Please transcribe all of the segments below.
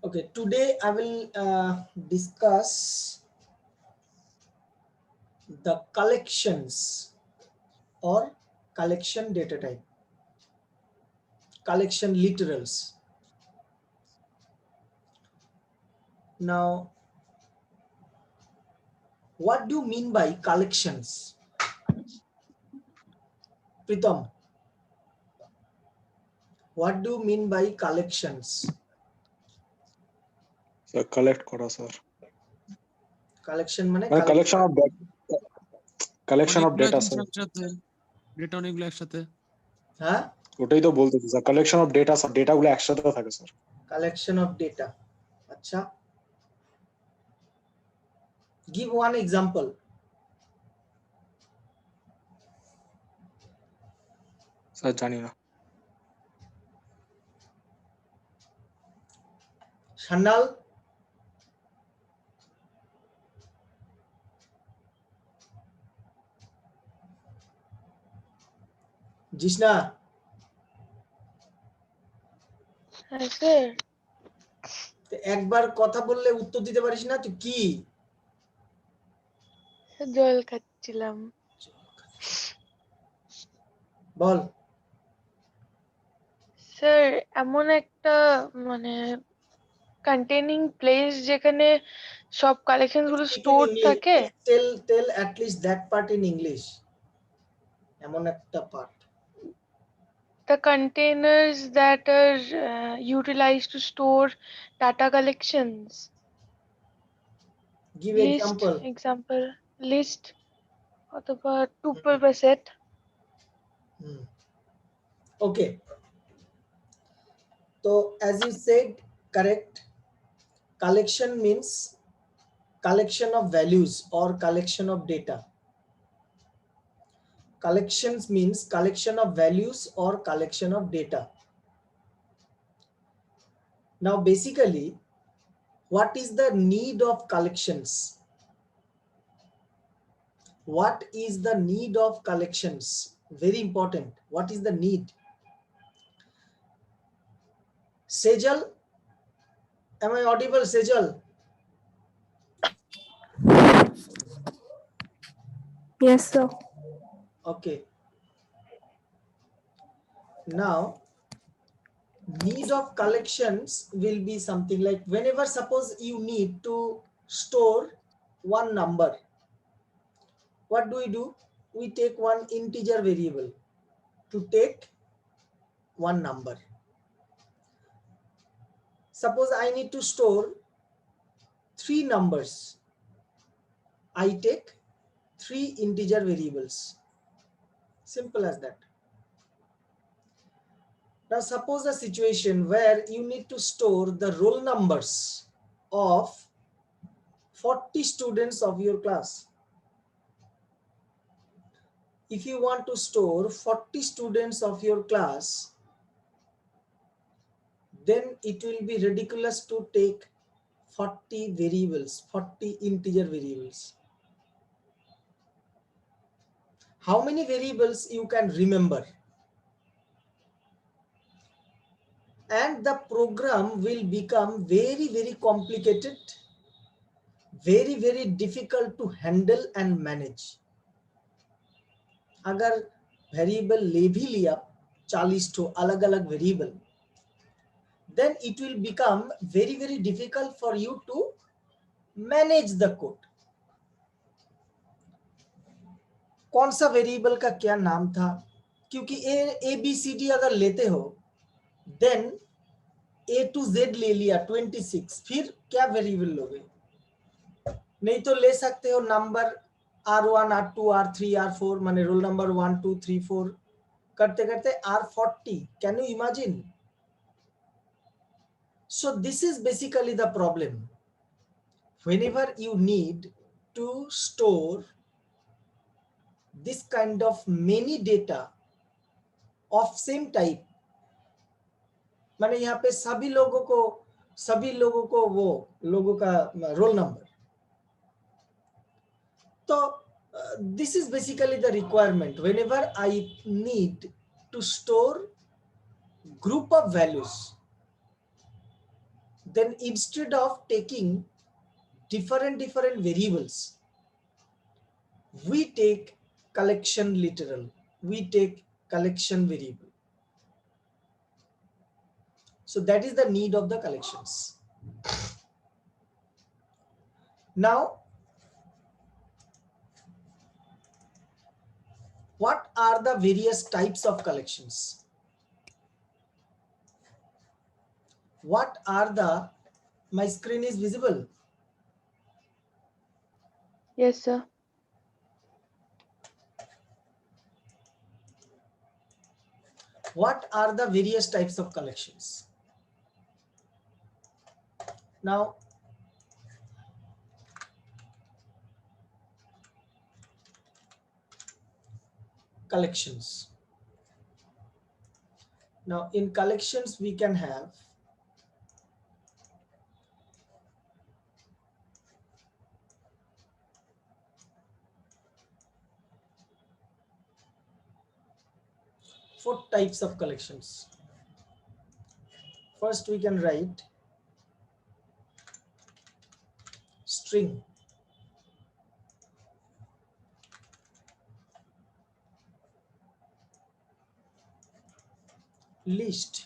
Okay, today I will discuss the collections or collection data type, collection literals. Now, what do you mean by collections? Pritam, what do you mean by collections? Sir, collect kora sir. Collection মানে Collection of collection of অনেকগুলা data জিনিস sir. একসাথে, data অনেকগুলো একসাথে। হ্যাঁ, ওটাই তো বলতেছি sir, collection of data sir, data গুলো একসাথে থাকে স্যার। collection of data. আচ্ছা, give one example. স্যার জানি না। সান্যাল, জিষ্ণা, স্যার একবার কথা বললে উত্তর দিতে পারিস না, তুই কি? জল খাচ্ছিলাম। বল। স্যার এমন একটা মানে কন্টেইনিং প্লেস যেখানে সব কালেকশন গুলো স্টোর থাকে। Tell at least that part in English. এমন একটা part. The containers that are utilized to store data collections. Give List, example, list অথবা tuple বা set. Okay. So as you said, correct. Collection means collection of values or collection of data. Collections means collection of values or collection of data. Now basically, what is the need of collections? What is the need of collections? Very important. What is the need? Sejal, am I audible, Sejal? Yes, sir. Okay. Now, need of collections will be something like whenever suppose you need to store one number, what do? We take one integer variable to take one number. Suppose I need to store 3 numbers. I take 3 integer variables. Simple as that. Now suppose a situation where you need to store the roll numbers of 40 students of your class. If you want to store 40 students of your class, then it will be ridiculous to take 40 variables, 40 integer variables. How many variables you can remember? And the program will become very, very complicated, very, very difficult to handle and manage. अगर variable ले भी लिया 40 तो अलग अलग variable, then it will become very, very difficult for you to manage the code. कौन सा variable का क्या नाम था? क्योंकि ए बी सी डी अगर लेते हो, then A to Z ले लिया 26, फिर क्या वेरिएबल लोगे? नहीं तो ले सकते हो number R1, R2, R3, R4, माने रोल नंबर 1, 2, 3, 4 करते करते R40. Can you imagine? So this is basically the problem. Whenever you need to store this kind of many data of same type, माने यहाँ पे सभी लोगों को वो लोगों का रोल नंबर, तो this is basically the requirement. Whenever I need to store group of values, then instead of taking different variables, we take collection literal, we take collection variable. So that is the need of the collections. Now, what are the various types of collections? What are the, my screen is visible? Yes, sir. What are the various types of collections? Now, collections. Now, in collections, we can have four types of collections. First, we can write string. List.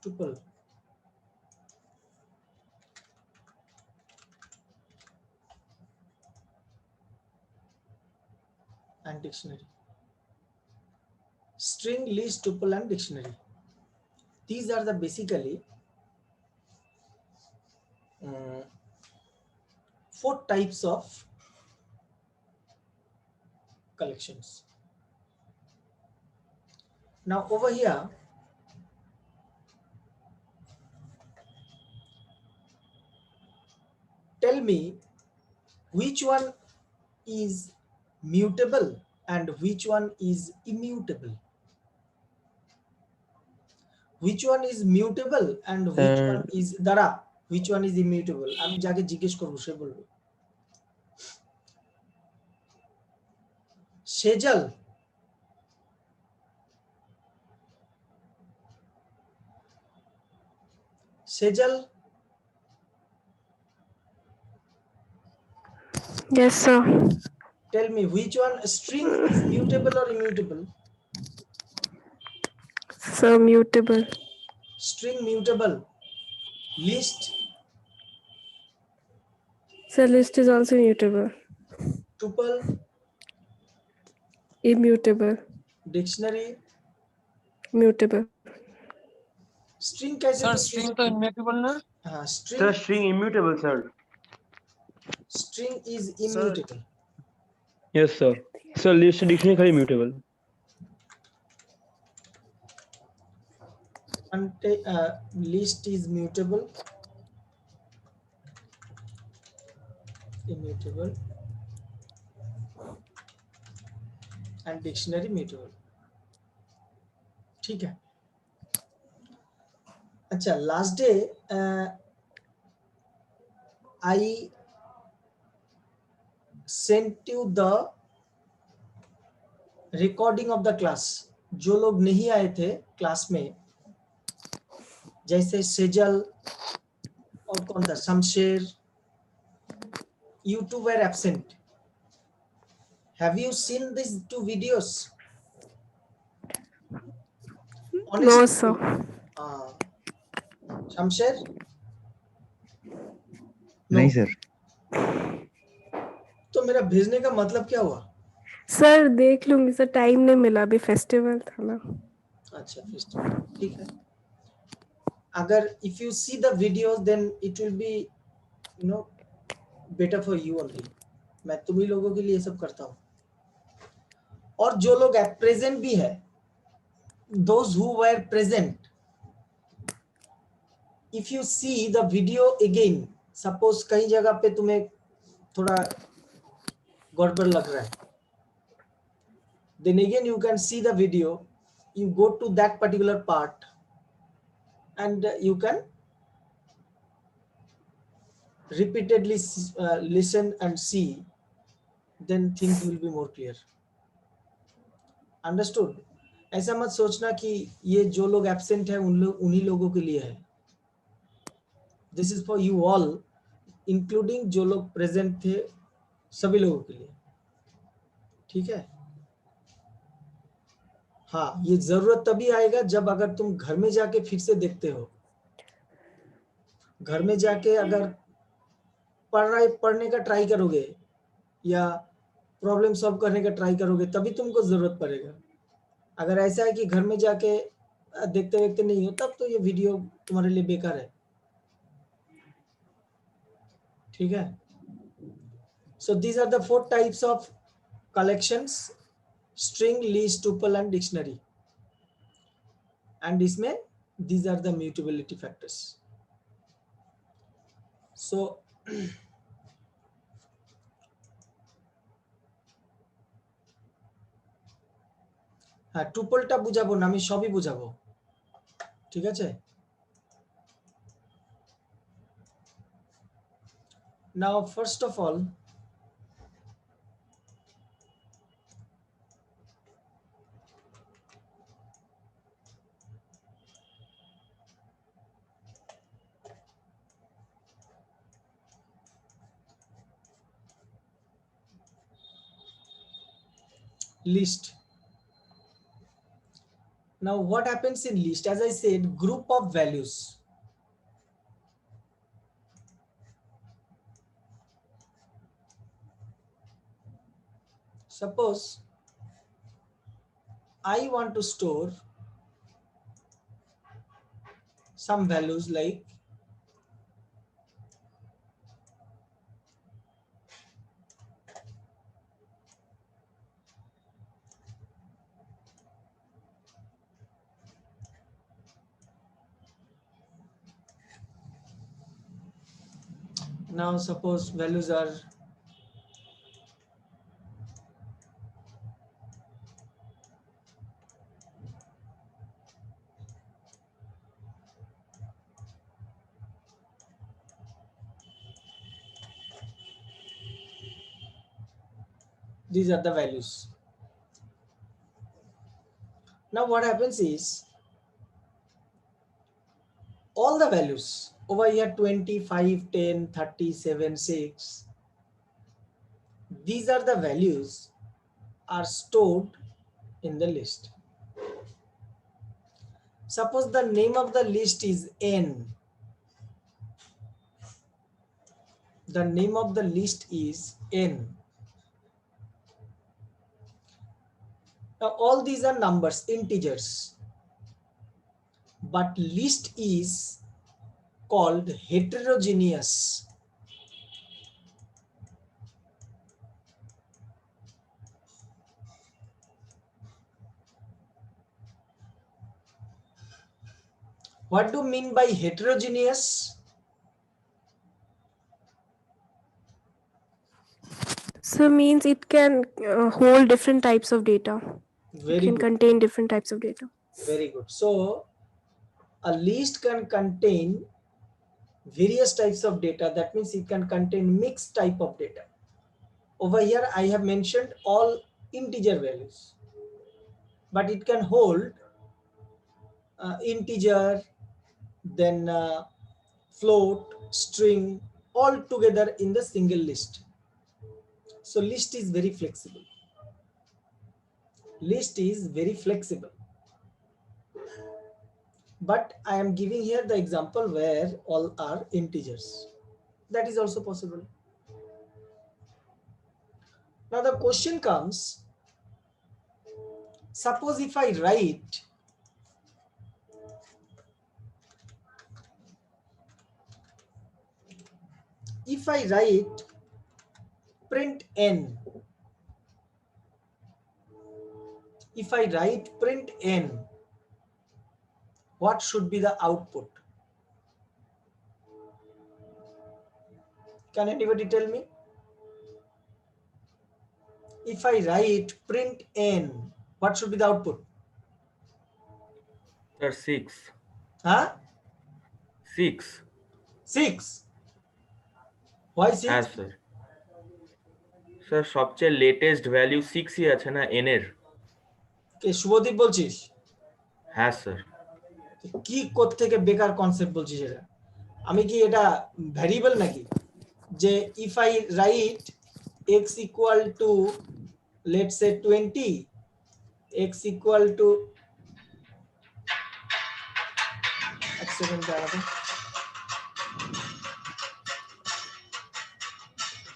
Tuple. And dictionary. String, list, tuple, and dictionary. These are the basically four types of collections. Now over here, tell me which one is mutable and which one is immutable. Which one is mutable and which one is dara, which one is immutable? আমি যাকে জিজ্ঞেস করব সে বলবে। Sejal, Sejal, Yes, sir. tell me which one string is mutable or immutable? Sir, mutable. String mutable. List, Sir, list is also mutable. tuple, Immutable. dictionary. Mutable. String कैसे? Sir string तो इनमेकेबल ना? हाँ, Sir, string, string immutable, sir. string is immutable. Yes, sir. Sir, list dictionary खाली mutable. List is mutable, immutable, and dictionary mutable. ठीक है। अच्छा, last day I sent you the recording of the class. जो लोग नहीं आए थे class में, जैसे सेजल और कौन था, Shamsher, you two were absent. Have you seen these two videos? No, sir. Shamsher? नहीं सर। तो मेरा भेजने का मतलब क्या हुआ? सर देख लूंगी सर, टाइम नहीं मिला, अभी फेस्टिवल था ना। अच्छा, फेस्टिवल, ठीक है। अगर if you see the videos then it will be better for you only. मैं तुम्ही लोगों के लिए ये सब करता हूँ। और जो लोग प्रेजेंट भी है, those who were present, if you see the video again, suppose कहीं जगह पे तुम्हें थोड़ा गड़बड़ लग रहा है, then again you can see the video, you go to that particular part and you can repeatedly listen and see, then things will be more clear. Understood? ऐसा मत सोचना कि ये जो लोग एब्सेंट है उन्हीं लोगों के लिए है. This is for you all, including जो लोग प्रेजेंट थे, सभी लोगों के लिए. ठीक है. हाँ, ये जरूरत तभी आएगा जब अगर तुम घर में जाके फिर से देखते हो. घर में जाके अगर पढ़ने का ट्राई करोगे या प्रॉब्लम सॉल्व करने का ट्राई करोगे तभी तुमको जरूरत पड़ेगा. अगर ऐसा है कि घर में जाके देखते देखते नहीं हो तब तो ये वीडियो तुम्हारे लिए बेकार है. ठीक है. So these are the 4 types of collections: string, list, tuple and dictionary. And इसमें these are the mutability factors. So হ্যাঁ, টুপলটা বুঝাবো না, আমি সবই বুঝাবো. ঠিক আছে. Now first of all, list. Now what happens in list? As I said, group of values. Suppose I want to store some values like now suppose values are these are the values. Now what happens is all the values over here 25, 10, 37, 6, these are the values are stored in the list. Suppose the name of the list is n. The name of the list is n. Now all these are numbers, integers, but list is called heterogeneous. What do you mean by heterogeneous? So means it can hold different types of data. It Very can good. contain different types of data. Very good. So a list can contain various types of data. That means it can contain mixed type of data. Over here I have mentioned all integer values, but it can hold integer, then float, string, all together in the single list. So list is very flexible. List is very flexible. But I am giving here the example where all are integers. That is also possible. Now the question comes, suppose if I write print n, if I write print n, what should be the output? Can anybody tell me? If I write print n, what should be the output? Sir, 6. Huh? 6. 6. Why 6? হ্যাঁ sir sir সবচেয়ে latest value 6ই আছে না n এর কে শুভদীপ বলছিস? হ্যাঁ sir. কি কোত্থেকে বেকার কনসেপ্ট বলছিস এটা? আমি কি এটা ভ্যারিয়েবল নাকি যে if I right x equal to let's say 20, x equal to এক সেকেন্ড দাঁড়াও।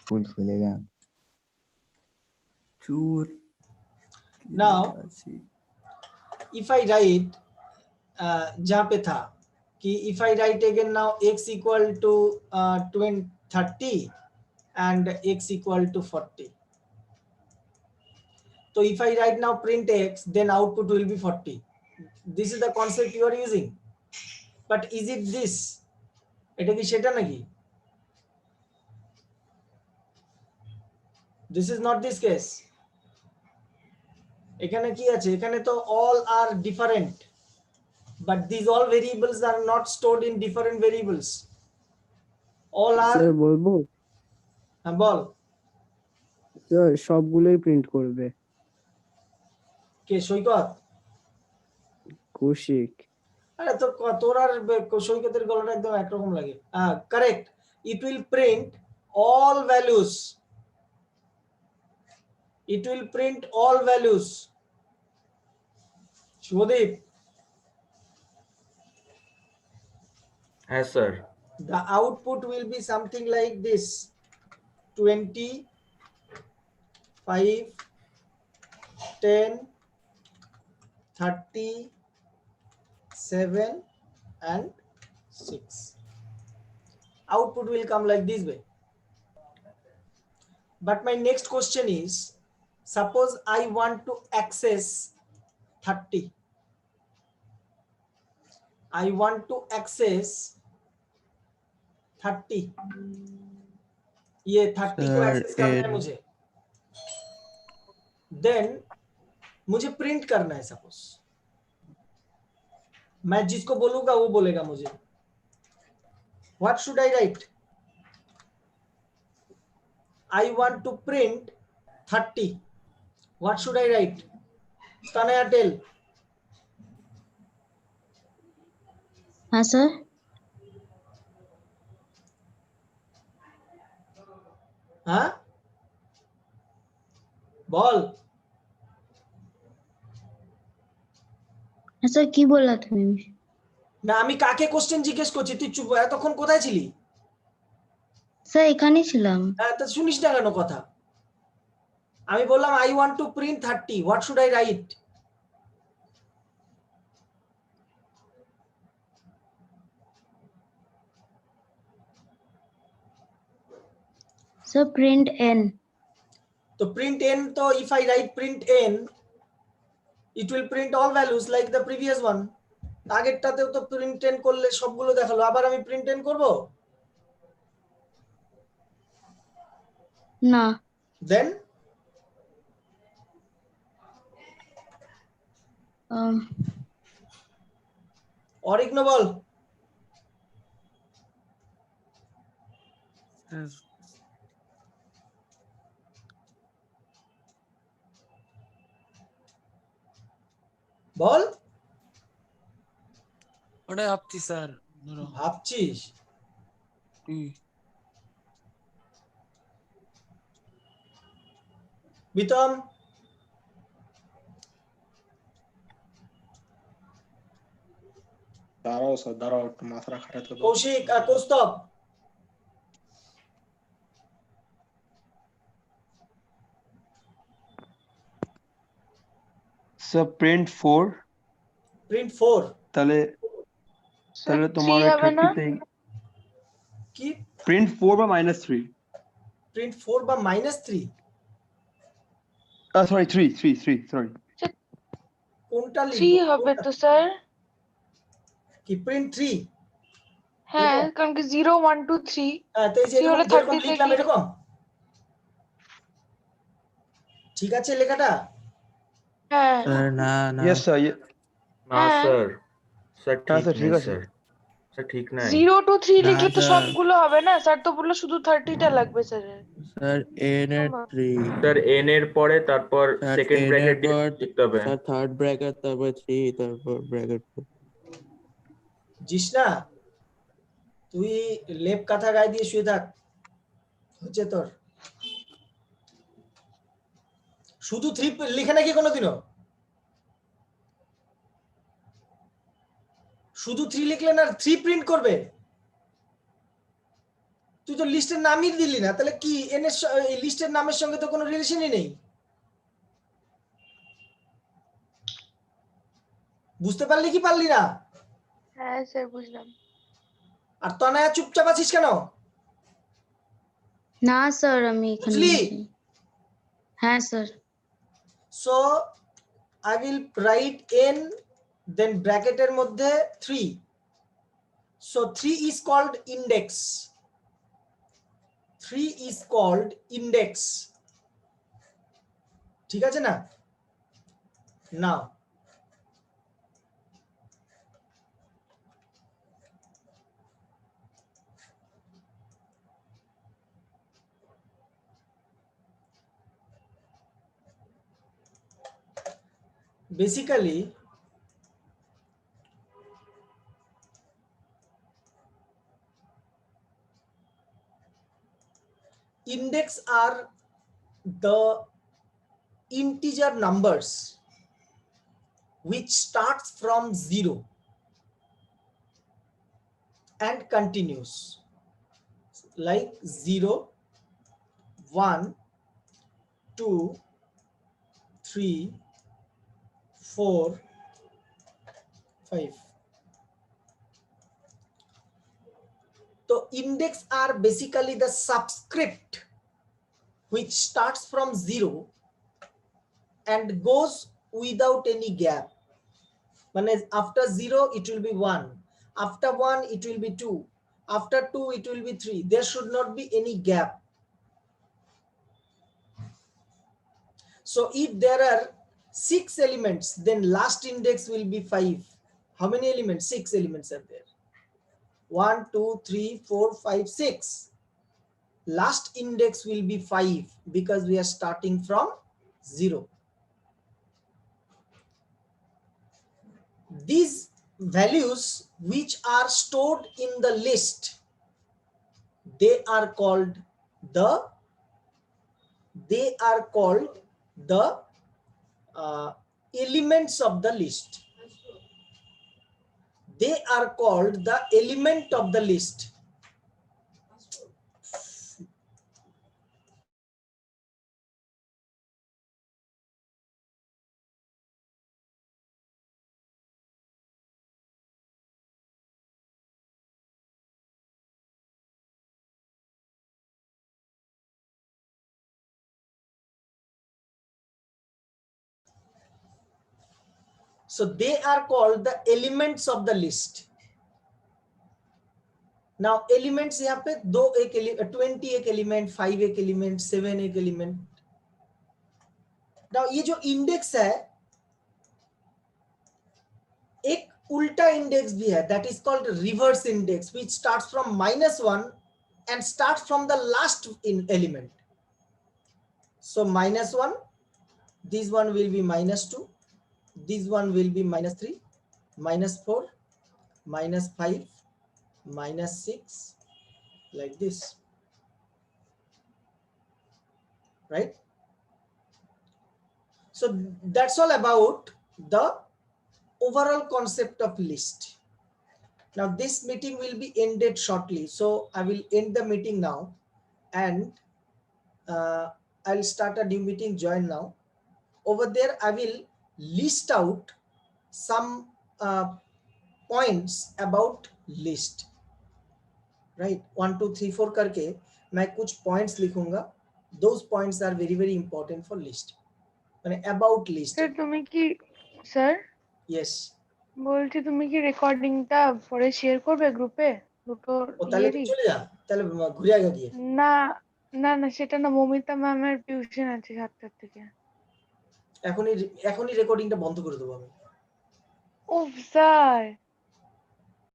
फुल खुलेगा चूर Now if I write जहाँ पे था कि if I write again now x equal to 30 and x equal to 40. So if I write now print x, then output will be 40. This is the concept you are using. But is it this? এটা কি সেটা নাকি? This is not this case. এখানে কি আছে? এখানে তো all are different. But these all variables are not stored in different variables. All are sir বলবো হ্যাঁ বল স্যার সবগুলোই প্রিন্ট করবে কে সৈকত? কৌশিক আরে তোর আর সৈকতের গলাটা একদম একরকম লাগে। Correct, it will print all values. It will print all values. Shubhadeep, হ্যাঁ sir. the output will be something like this: 20, 5, 10, 30, 7 and 6. Output will come like this way. But my next question is, suppose I want to access 30. I want to access 30. ये 30 को access करना है मुझे, then मुझे print करना है। Suppose मैं जिसको बोलूंगा वो बोलेगा मुझे। What should I right? I want to print 30. What should I write? Tanaya, tell. हाँ सर। हाँ বল। हाँ सर, কি বললা তুমি? না আমি কাকে কোশ্চেন জিজ্ঞেস করছি, তুই চুপ এতক্ষণ কোথায় ছিলি? স্যার এখানেই ছিলাম। হ্যাঁ তা শুনিস না কেন কথা? আমি বললাম I want to print 30. What should I write? Sir print n। তো print n, তো if I write print n, it will print all values like the previous one. আগেরটাতেও তো print n করলে সবগুলো দেখালো, আবার আমি print n করব? না। Then অরিগ্ন বল। বল। ওটাই ভাবছি স্যার। ধরো ভাবছিস? বিতম দাঁড়াও স্যার, দাঁড়াও একটু মাথাটা খাটাতে দাও। Koushik Kaustav sir print 4 print 4 তাহলে তোমার 3 হবে না? 30 তে কি প্রিন্ট 4 বা -3 প্রিন্ট 4 বা -3 সরি 3 সরি কোনটা 3 হবে তো স্যার। কি প্রিন্ট 3? হ্যাঁ কারণ কি 0 1 2 3 হ্যাঁ তো এই যে 3 হলে যেরকম 30 লিখলাম থেকে এরকম ঠিক আছে লেখাটা? হ্যাঁ না না ইয়েস স্যার না হ্যাঁ। স্যার, স্যার হ্যাঁ, ঠিক স্যার, ঠিক নেই আছে। স্যার। স্যার ঠিক নাই। 0 to 3 না, লিখলে তো স্যার। সবগুলো হবে না, স্যার তো বললো শুধু 30টা লাগবে স্যারের। স্যার n এর 3 স্যার n এর পরে তারপর স্যার সেকেন্ড n ব্র্যাকেট এর দিয়ে পর লিখতে হবে। স্যার থার্ড ব্র্যাকেট তারপর 3 তারপর ব্র্যাকেট। জিসনা তুই লেপ কাঁথা গায়ে দিয়ে শুয়ে থাক, হচ্ছে তোর। শুধু 3 লিখে নাকি কোনোদিনও? শুধু 3 লিখলে না 3 প্রিন্ট করবে? তুই তো লিস্টের নামই দিলি না, তাহলে কি এন এর এই লিস্টের নামের সঙ্গে তো কোনো রিলেশনই নেই। বুঝতে পারলি কি পারলি না? হ্যাঁ স্যার বুঝলাম। আর তনয়া চুপচাপ আছিস কেন? না স্যার আমি এখানে বুঝলি? আছি। হ্যাঁ স্যার। So I will write n then ব্র্যাকেটের মধ্যে 3. So 3 is called index. 3 is called index. ঠিক আছে না? নাও basically index are the integer numbers which starts from 0 and continues like 0, 1, 2, 3, 4, 5. So index are basically the subscript which starts from 0 and goes without any gap. When after 0 it will be 1, after 1 it will be 2, after 2 it will be 3. There should not be any gap. So if there are 6 elements, then last index will be 5. How many elements? 6 elements are there. 1, 2, 3, 4, 5, 6. Last index will be 5 because we are starting from 0. These values which are stored in the list, they are called the elements of the list. They are called the element of the list. So they are called the elements of the list. Now elements यहाँ पे 20 एक element, 5 एक element, 7 एक element. Now ये जो index है, एक उल्टा index भी है, that is called reverse index, which starts from -1 and starts from the last element. So -1, this one will be -2, this one will be -3, -4, -5, -6, like this, right? So that's all about the overall concept of list. Now this meeting will be ended shortly, so I will end the meeting now, and I'll start a new meeting. Join now. Over there I will list out some points about list, right? 1 2 3 4 करके मैं कुछ points लिखूंगा. Those points are very very important for list. মানে about list. Sir তুমি কি sir Yes. বলছি তুমি কি রেকর্ডিংটা পরে শেয়ার করবে গ্রুপে দুটো ও তাহলে তুই ইয়েরই? চলে যা, তাহলে ঘুরে আগে গিয়ে। না না না সেটা না, মমিতা ম্যামের টিউশন আছে 7টার থেকে। এখনই রেকর্ডিংটা বন্ধ করে দেবো আমি। ও স্যার